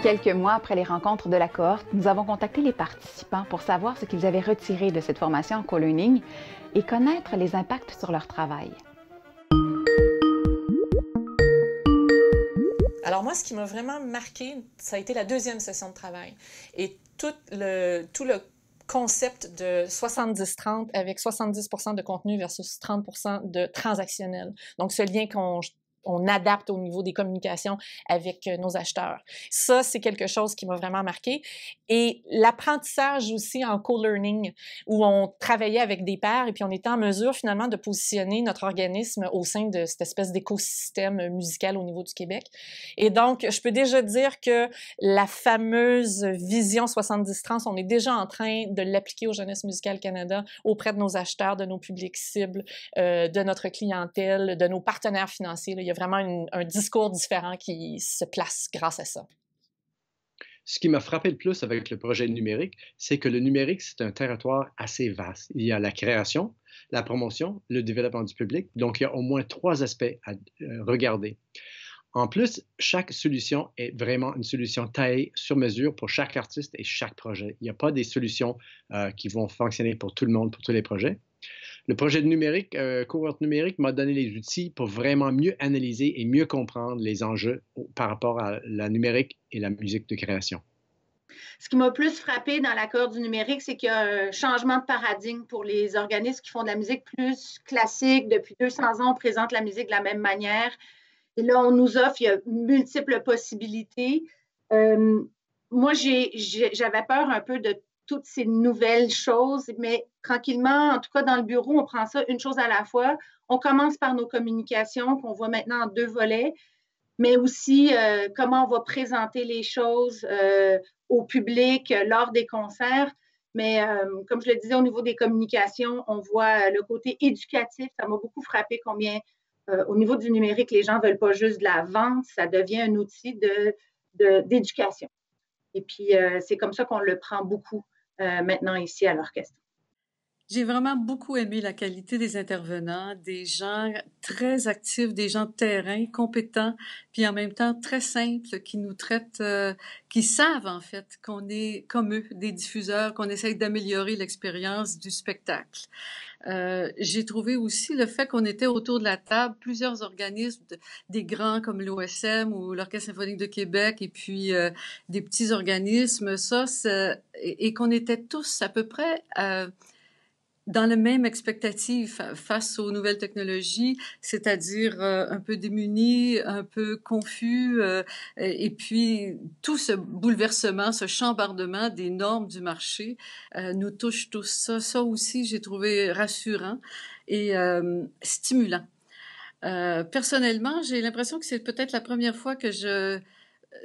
Quelques mois après les rencontres de la cohorte, nous avons contacté les participants pour savoir ce qu'ils avaient retiré de cette formation en co-learning et connaître les impacts sur leur travail. Alors moi, ce qui m'a vraiment marqué, ça a été la deuxième session de travail. Et tout le concept de 70-30 avec 70% de contenu versus 30% de transactionnel. Donc, ce lien qu'on adapte au niveau des communications avec nos acheteurs. Ça, c'est quelque chose qui m'a vraiment marqué. Et l'apprentissage aussi en co-learning, où on travaillait avec des pairs et puis on était en mesure finalement de positionner notre organisme au sein de cette espèce d'écosystème musical au niveau du Québec. Et donc, je peux déjà dire que la fameuse vision 70-30, on est déjà en train de l'appliquer au Jeunesse musicale Canada auprès de nos acheteurs, de nos publics cibles, de notre clientèle, de nos partenaires financiers. Là, il y a vraiment un discours différent qui se place grâce à ça. Ce qui m'a frappé le plus avec le projet numérique, c'est que le numérique, c'est un territoire assez vaste. Il y a la création, la promotion, le développement du public. Donc, il y a au moins 3 aspects à regarder. En plus, chaque solution est vraiment une solution taillée sur mesure pour chaque artiste et chaque projet. Il n'y a pas des solutions qui vont fonctionner pour tout le monde, pour tous les projets. Le projet de numérique, cohorte numérique, m'a donné les outils pour vraiment mieux analyser et mieux comprendre les enjeux par rapport à la numérique et la musique de création. Ce qui m'a plus frappé dans la cohorte du numérique, c'est qu'il y a un changement de paradigme pour les organismes qui font de la musique plus classique. Depuis 200 ans, on présente la musique de la même manière. Et là, on nous offre, il y a multiples possibilités. Moi, j'avais peur un peu de toutes ces nouvelles choses, mais tranquillement, en tout cas dans le bureau, on prend ça une chose à la fois. On commence par nos communications, qu'on voit maintenant en 2 volets, mais aussi comment on va présenter les choses au public lors des concerts. Mais comme je le disais, au niveau des communications, on voit le côté éducatif. Ça m'a beaucoup frappé combien, au niveau du numérique, les gens ne veulent pas juste de la vente, ça devient un outil d'éducation. Et puis, c'est comme ça qu'on le prend beaucoup maintenant ici à l'orchestre. J'ai vraiment beaucoup aimé la qualité des intervenants, des gens très actifs, des gens de terrain, compétents, puis en même temps très simples, qui nous traitent, qui savent en fait qu'on est comme eux, des diffuseurs, qu'on essaye d'améliorer l'expérience du spectacle. J'ai trouvé aussi le fait qu'on était autour de la table, plusieurs organismes, des grands comme l'OSM ou l'Orchestre symphonique de Québec, et puis des petits organismes, et qu'on était tous à peu près dans la même expectative face aux nouvelles technologies, c'est-à-dire un peu démunis, un peu confus, et puis tout ce bouleversement, ce chambardement des normes du marché nous touche tous. Ça aussi, j'ai trouvé rassurant et stimulant. Personnellement, j'ai l'impression que c'est peut-être la première fois que je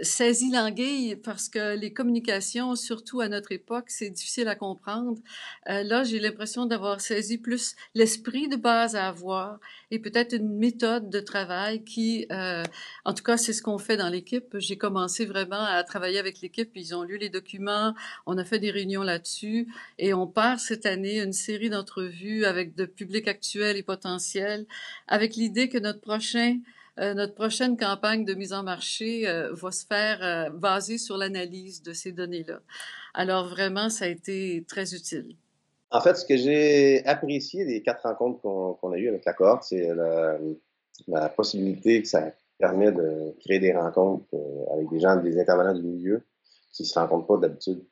saisis l'anguille parce que les communications, surtout à notre époque, c'est difficile à comprendre. Là, j'ai l'impression d'avoir saisi plus l'esprit de base à avoir et peut-être une méthode de travail qui, en tout cas, c'est ce qu'on fait dans l'équipe. J'ai commencé vraiment à travailler avec l'équipe. Ils ont lu les documents, on a fait des réunions là-dessus et on part cette année une série d'entrevues avec de publics actuels et potentiels avec l'idée que notre prochaine campagne de mise en marché va se faire basée sur l'analyse de ces données-là. Alors vraiment, ça a été très utile. En fait, ce que j'ai apprécié des 4 rencontres qu'on a eues avec la cohorte, c'est la possibilité que ça permet de créer des rencontres avec des gens, des intervenants du milieu qui ne se rencontrent pas d'habitude.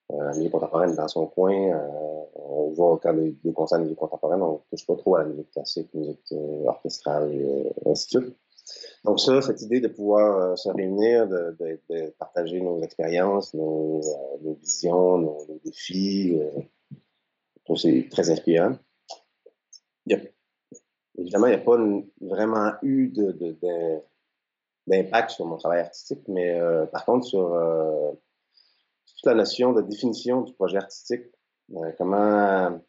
La musique contemporaine dans son coin, on voit quand les concerts de musique contemporaine, on ne touche pas trop à la musique classique, musique orchestrale, ainsi de suite. Donc ça, cette idée de pouvoir se réunir, de partager nos expériences, nos visions, nos défis, je trouve que c'est très inspirant. Évidemment, il n'y a pas vraiment eu d'impact sur mon travail artistique, mais par contre, sur toute la notion de définition du projet artistique, comment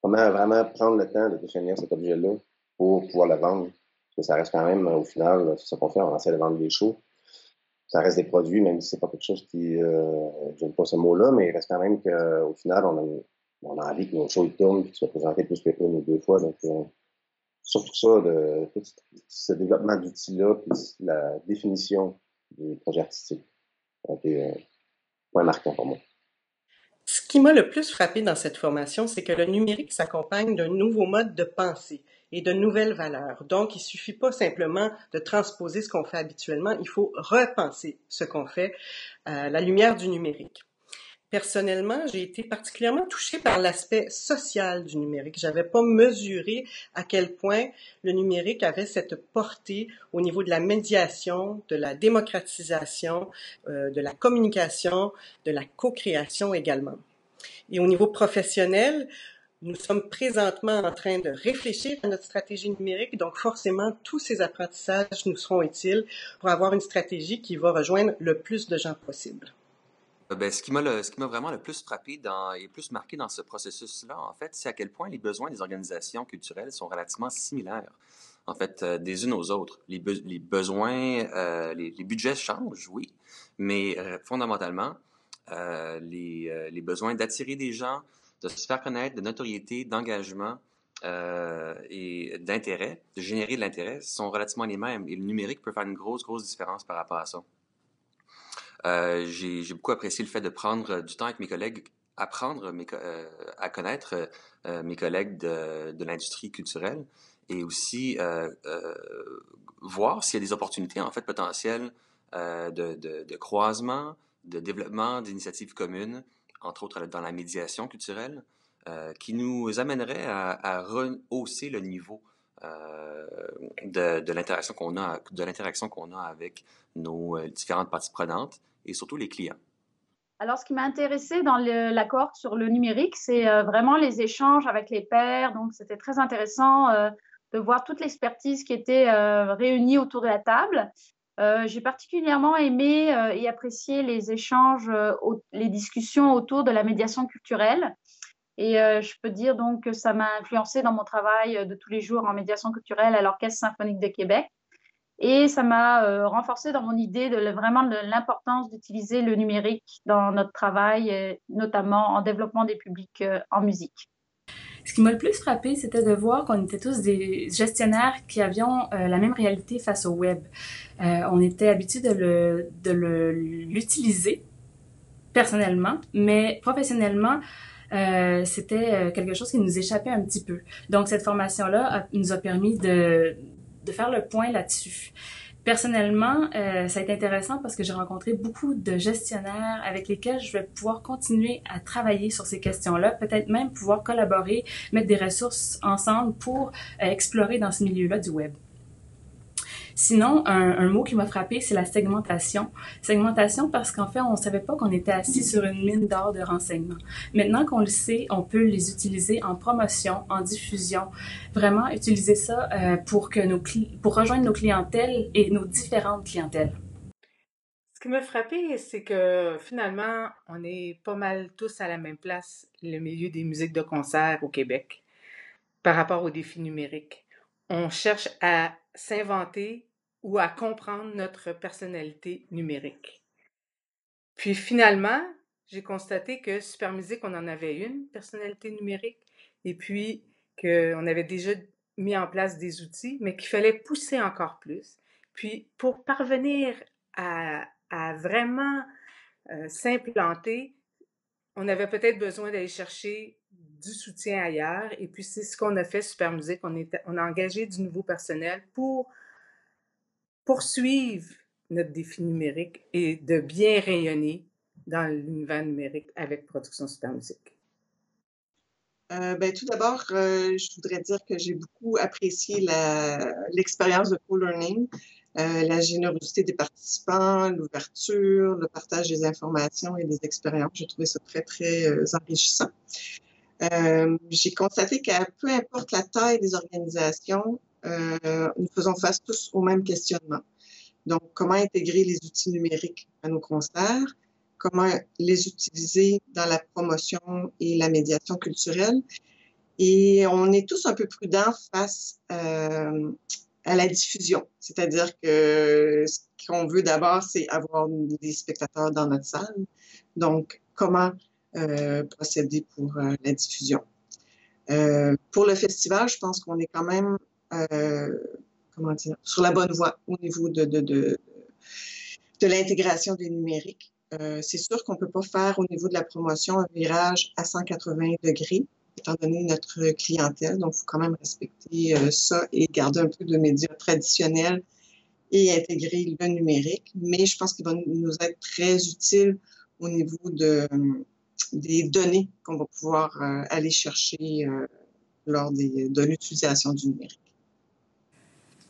vraiment prendre le temps de définir cet objet-là pour pouvoir le vendre. Parce que ça reste quand même, au final, c'est ça qu'on fait, on essaie de vendre des shows. Ça reste des produits, même si c'est pas quelque chose qui, j'aime pas ce mot-là, mais il reste quand même qu'au final, on a envie que nos shows tournent, qu'ils soient présentés plus qu'une ou 2 fois. Donc, surtout ça, tout ce développement d'outils-là, puis la définition du projet artistique ont été point marquant pour moi. Ce qui m'a le plus frappé dans cette formation, c'est que le numérique s'accompagne d'un nouveau mode de pensée et de nouvelles valeurs. Donc, il suffit pas simplement de transposer ce qu'on fait habituellement, il faut repenser ce qu'on fait à la lumière du numérique. Personnellement, j'ai été particulièrement touchée par l'aspect social du numérique. J'avais pas mesuré à quel point le numérique avait cette portée au niveau de la médiation, de la démocratisation, de la communication, de la co-création également. Et au niveau professionnel, nous sommes présentement en train de réfléchir à notre stratégie numérique, donc forcément, tous ces apprentissages nous seront utiles pour avoir une stratégie qui va rejoindre le plus de gens possible. Ce qui m'a vraiment le plus frappé et le plus marqué dans ce processus-là, en fait, c'est à quel point les besoins des organisations culturelles sont relativement similaires, en fait, des unes aux autres. Les besoins, les budgets changent, oui, mais fondamentalement, les besoins d'attirer des gens, de se faire connaître, de notoriété, d'engagement et d'intérêt, de générer de l'intérêt, sont relativement les mêmes. Et le numérique peut faire une grosse différence par rapport à ça. J'ai beaucoup apprécié le fait de prendre du temps avec mes collègues, apprendre à connaître mes collègues de l'industrie culturelle et aussi voir s'il y a des opportunités en fait potentielles de croisement, de développement d'initiatives communes, entre autres dans la médiation culturelle, qui nous amènerait à rehausser le niveau de l'interaction qu'on a avec nos différentes parties prenantes et surtout les clients. Alors, ce qui m'a intéressé dans la cohorte sur le numérique, c'est vraiment les échanges avec les pairs. Donc, c'était très intéressant de voir toute l'expertise qui était réunie autour de la table. J'ai particulièrement aimé et apprécié les échanges, les discussions autour de la médiation culturelle. Et je peux dire donc que ça m'a influencé dans mon travail de tous les jours en médiation culturelle à l'Orchestre symphonique de Québec. Et ça m'a renforcé dans mon idée vraiment de l'importance d'utiliser le numérique dans notre travail, notamment en développement des publics en musique. Ce qui m'a le plus frappé, c'était de voir qu'on était tous des gestionnaires qui avions la même réalité face au web. On était habitués de l'utiliser personnellement, mais professionnellement, c'était quelque chose qui nous échappait un petit peu. Donc, cette formation-là nous a permis de faire le point là-dessus. Personnellement, ça a été intéressant parce que j'ai rencontré beaucoup de gestionnaires avec lesquels je vais pouvoir continuer à travailler sur ces questions-là, peut-être même pouvoir collaborer, mettre des ressources ensemble pour explorer dans ce milieu-là du web. Sinon, un mot qui m'a frappé, c'est la segmentation. Segmentation parce qu'en fait, on ne savait pas qu'on était assis sur une mine d'or de renseignements. Maintenant qu'on le sait, on peut les utiliser en promotion, en diffusion. Vraiment utiliser ça pour rejoindre nos clientèles et nos différentes clientèles. Ce qui m'a frappé, c'est que finalement, on est pas mal tous à la même place, le milieu des musiques de concert au Québec, par rapport aux défis numériques. On cherche à s'inventer ou à comprendre notre personnalité numérique. Puis finalement, j'ai constaté que Super Musique, on en avait une personnalité numérique, et puis qu'on avait déjà mis en place des outils, mais qu'il fallait pousser encore plus. Puis pour parvenir à vraiment s'implanter, on avait peut-être besoin d'aller chercher du soutien ailleurs. Et puis, c'est ce qu'on a fait, Super Musique. On a engagé du nouveau personnel pour poursuivre notre défi numérique et de bien rayonner dans l'univers numérique avec Production Super Musique. Tout d'abord, je voudrais dire que j'ai beaucoup apprécié l'expérience de co-learning, la générosité des participants, l'ouverture, le partage des informations et des expériences. J'ai trouvé ça très, très enrichissant. J'ai constaté qu'à peu importe la taille des organisations, nous faisons face tous au même questionnement. Donc, comment intégrer les outils numériques à nos concerts? Comment les utiliser dans la promotion et la médiation culturelle? Et on est tous un peu prudents face à la diffusion. C'est-à-dire que ce qu'on veut d'abord, c'est avoir des spectateurs dans notre salle. Donc, comment procéder pour la diffusion. Pour le festival, je pense qu'on est quand même comment dire, sur la bonne voie au niveau de l'intégration des numériques. C'est sûr qu'on ne peut pas faire au niveau de la promotion un virage à 180 degrés, étant donné notre clientèle. Donc, il faut quand même respecter ça et garder un peu de médias traditionnels et intégrer le numérique. Mais je pense qu'il va nous être très utile au niveau des données qu'on va pouvoir aller chercher lors de l'utilisation du numérique.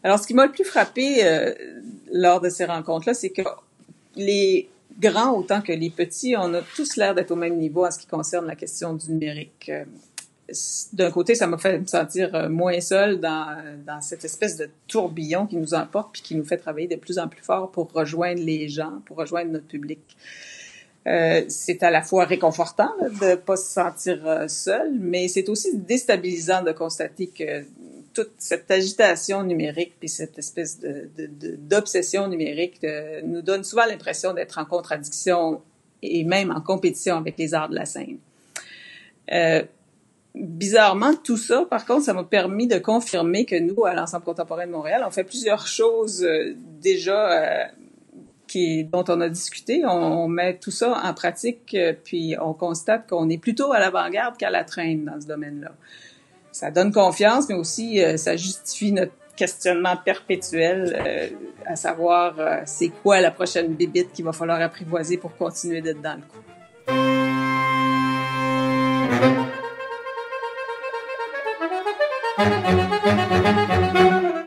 Alors, ce qui m'a le plus frappé lors de ces rencontres-là, c'est que les grands autant que les petits, on a tous l'air d'être au même niveau en ce qui concerne la question du numérique. D'un côté, ça m'a fait me sentir moins seule dans cette espèce de tourbillon qui nous emporte puis qui nous fait travailler de plus en plus fort pour rejoindre les gens, pour rejoindre notre public. C'est à la fois réconfortant là, de pas se sentir seul, mais c'est aussi déstabilisant de constater que toute cette agitation numérique puis cette espèce d'obsession numérique nous donne souvent l'impression d'être en contradiction et même en compétition avec les arts de la scène. Bizarrement, tout ça, par contre, ça m'a permis de confirmer que nous, à l'Ensemble contemporain de Montréal, on fait plusieurs choses déjà dont on a discuté. On met tout ça en pratique, puis on constate qu'on est plutôt à l'avant-garde qu'à la traîne dans ce domaine-là. Ça donne confiance, mais aussi ça justifie notre questionnement perpétuel, à savoir c'est quoi la prochaine bébite qu'il va falloir apprivoiser pour continuer d'être dans le coup.